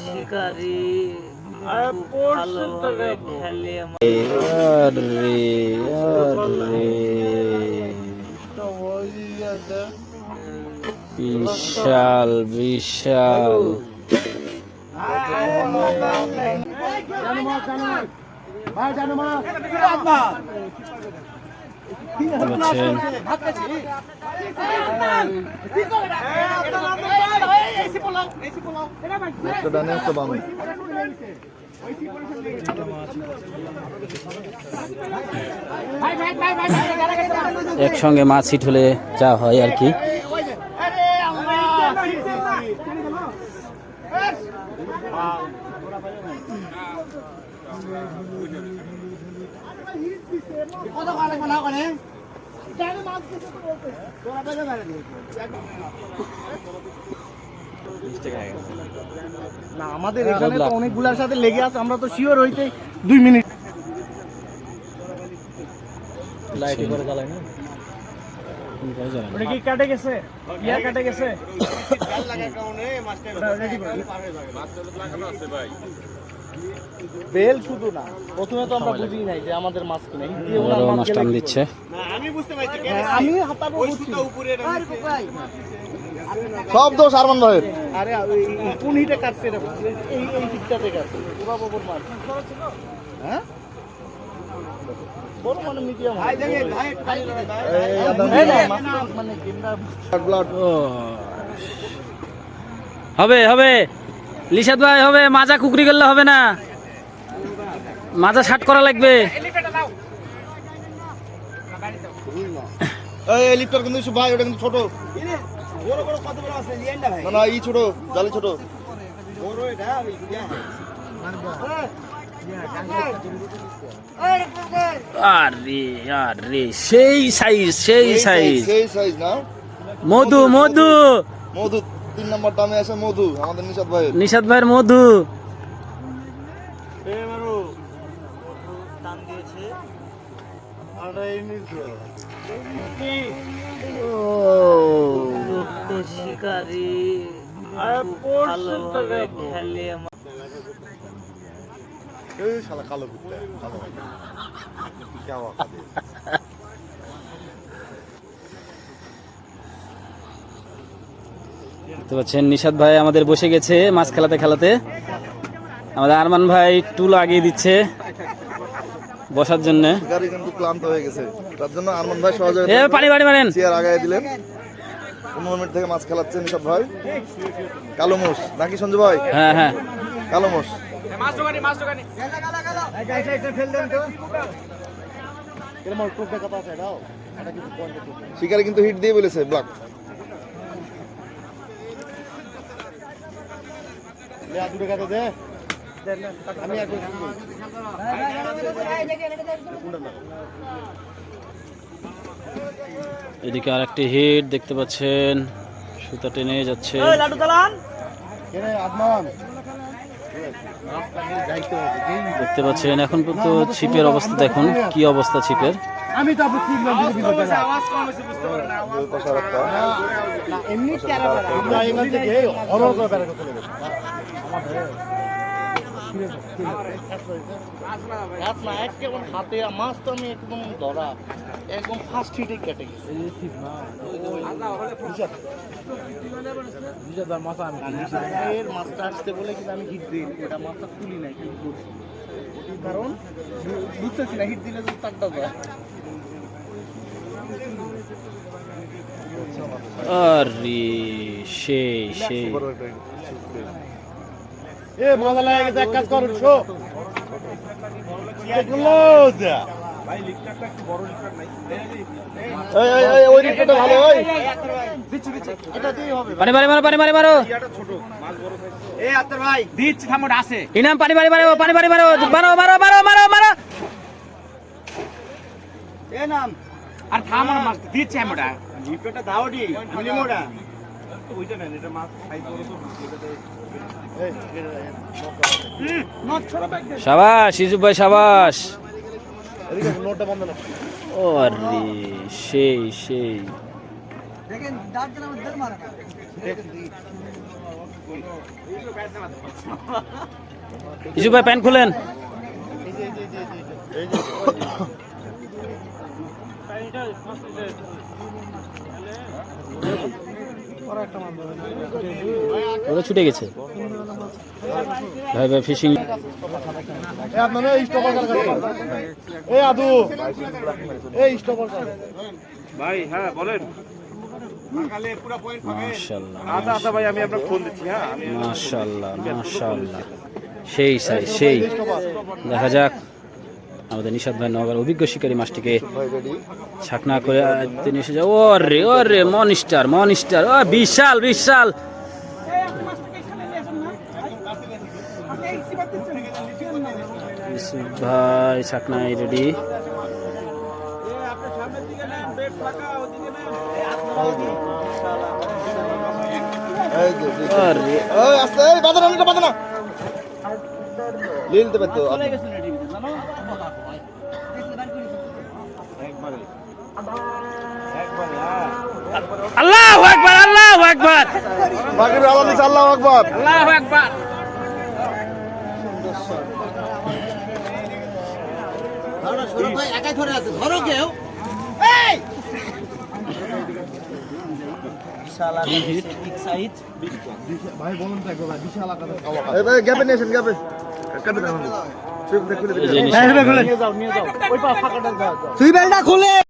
শিকারি বিশাল বিশাল একসঙ্গে মাছ হিট হলে যা হয় আর কি। না আমাদের এখানে তো অনেকগুলোর সাথে লেগে আছে, আমরা তো শিওর হইতে 2 মিনিট লাইট করে চালাই না। ওটা কি কাটে গেছে? ইয়া কাটে গেছে? জাল লাগার কারণে মাছটা রেডি করে মাছটা লাগানো আছে ভাই। বেল শুধু না, প্রথমে তো আমরা বুঝি নাই যে আমাদের মাছ কিনে দিয়ে ওরা মাছ টান দিচ্ছে। না আমি বুঝতে পারছি কেন আমি হাতাবো বুঝছি উপরে সব দোষ আরমান ভাইয়ের। আরে কোন হিটে কাটছে রে? এই হিটটাতে কাটছে পুরো ববর মাছ। হ্যাঁ বড় মানে মিডিয়াম ভাই দেখে ভাই মানে গেন্ডা ব্লাড হবে হবে লিশাদ ভাই হবে। মাজা কুকরি করলে হবে না, মাজা শার্ট করা লাগবে। এই লিফটার কিন্তু ভাই ওটা কিন্তু ছোট। বড় বড় কত বড় আছে লিয়েন্ডা ভাই? না না এই ছোট জালি ছোট বড় এটা আরে আরে সেই সাইজ সেই সাইজ সেই সাইজ না। মধু মধু মধু 3 নম্বর দামে আছে মধু আমাদের নিশাদ ভাইয়ের মধু। এ মারু টান দিয়েছে আরে নিচে ও শিকারি এই শালা কালো কুত্তা কালো কি হওয়া দেখতে পাচ্ছেন নিশাদ ভাই আমাদের বসে গেছে মাছ খেলাতে খেলাতে। আমাদের আরমান ভাই টুল আগিয়ে দিচ্ছে বসার জন্য। গাড়ি কিন্তু ক্লান্ত হয়ে গেছে, তার জন্য আরমান ভাই সহজে পানি পানি মারেন চেয়ার আগায় দিলেন। 15 মিনিট থেকে মাছ খেলাচ্ছে নিশাদ ভাই। কালো মোষ নাকি সঞ্জু ভাই? হ্যাঁ হ্যাঁ কালো মোষ। মাছ দোকানি মাছ দোকানি শিকারি কিন্তু হিট দিয়ে বলেছে ব্লক। এদিকে আরেকটি হিট দেখতে পাচ্ছেন, সুতা টেনে যাচ্ছে। দেখতে পাচ্ছেন এখন পর্যন্ত ছিপের অবস্থা দেখুন কি অবস্থা ছিপের। আমি তো হাতে মাছ তো আমি একদম ধরা একদম ফার্স্ট হিটে কেটে গেছে। মাছটা আসতে বলে কিন্তু আমি হিট দিই ওটা মাছটা তুলি নাই হিট করছি, কারণ বুঝতেছি না হিট দিলে তো তাকটা যায়। আরে সেই সেই এ মজা লাগে গেছে। এক কাজ করুন শো ভাই লিকটারটা একটু বড় লিকটার নাই। এই ওই লিকটারটা ভালো হয় দিচ্ছি এটা দিই হবে। পানি মারি মারো পানি মারি মারো। এটা ছোট মাছ বড় সাইজ। এই আত্তার ভাই দিচ্ছি থামোটা আছে ইনাম পানি মারি মারো পানি মারি মারো মারো মারো মারো মারো মারো। এ নাম আর থামার মাছ দিচ্ছি আমরা লিকটারটা দাও দি মিলিমোটা ওইটা নেন এটা মাছ সাইজ বড় তো এটাতে শাবাশ ইউসুফ ভাই শাবাশ। নোটটা বন্ধ না। ও আরে সেই সেই ইসু ভাই প্যান্ট খুলেন। ওরা ছুটে গেছে ভাই ভাই ফিশিং। ভাই হ্যাঁ বলেন। মাশাআল্লাহ আচ্ছা আচ্ছা ভাই আমি আপনাকে ফোন দিচ্ছি। হ্যাঁ আমি মাশাআল্লাহ মাশাআল্লাহ সেই সাই সেই। দেখা যাক আমাদের নিশাদ ভাই নগর অভিজ্ঞ শিকারী মাছটিকে ছাকনা করে তিনি এসে যায়। ওরে ওরে মনস্টার মনস্টার, ও বিশাল বিশাল। ইউসুফ ভাই ছাকনায় রেডি। আল্লাহু আকবার আল্লাহু আকবার আল্লাহু আকবার। আল্লাহু আকবার। নিয়ে যাও নিয়ে যাও ওই পা ফাঁকাটা দাও।